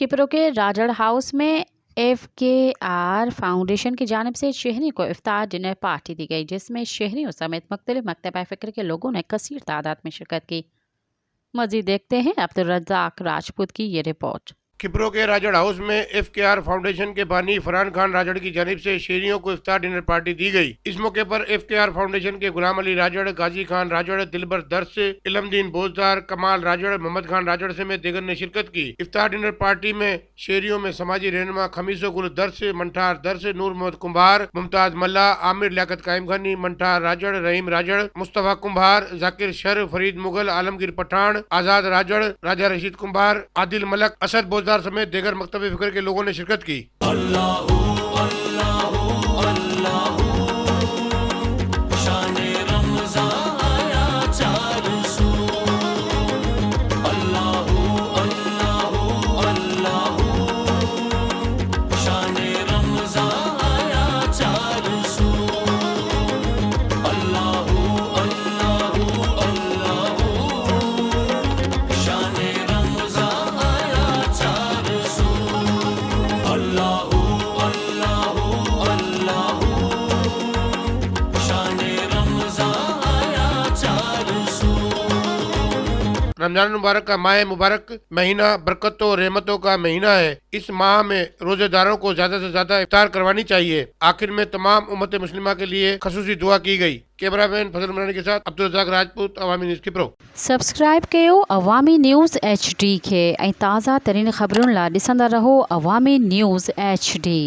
किप्रो के राजड़ हाउस में FKR foundation की जानिब से शहरियों को इफ्तार डिनर पार्टी दी गई, जिसमें शहरियों समेत मुख्तलिफ मकतबा फ़िक्र के लोगों ने कसीर तादाद में शिरकत की। मज़ीद देखते हैं अब्दुल रज़ाक राजपूत की ये रिपोर्ट। किप्रो के राजड़ हाउस में FKR फाउंडेशन के बानी फरहान खान राजड़ की जानिब से शहरियों को इफ्तार डिनर पार्टी दी गई। इस मौके पर FKR फाउंडेशन के गुलाम अली राजड़, गाजी खान राजड़, दिलबर दर्स, इलमदीन बोजदार, कमाल राजड़, मोहम्मद खान राजड़ समेत दीगर ने शिरकत की। इफ्तार डिनर पार्टी में शहरियों में समाजी रहनुमा खमीसो गुल दर्स, मंठार दर्स, नूर मोहम्मद कुम्भार, मुमताज मल्ला, आमिर लियाकत कायम खानी, मंठार राजड़, रहीम राजड़, मुस्तफा कुम्भार, जाकिर शर, फरीद मुगल, आलमगीर पठान, आजाद राजड़, राजा रशीद कुम्भार, आदिल मलक, असद बोजदार समेत दीगर मकतब फिक्र के लोगों ने शिरकत की। रमजान मुबारक का माह मुबारक महीना बरकतों और रहमतों का महीना है। इस माह में रोजेदारों को ज्यादा से ज्यादा इफ्तार करवानी चाहिए। आखिर में तमाम उम्मत मुस्लिमा के लिए खसूसी दुआ की गई। कैमरामैन फजल मरानी के साथ अब्दुल रज़ाक राजपूत, अवामी न्यूज़ किप्रो। सब्सक्राइब कयो अवामी न्यूज़ HD के ऐं ताज़ा तरीन ख़बरुनि लाइ ॾिसंदा रहो अवामी न्यूज़ HD।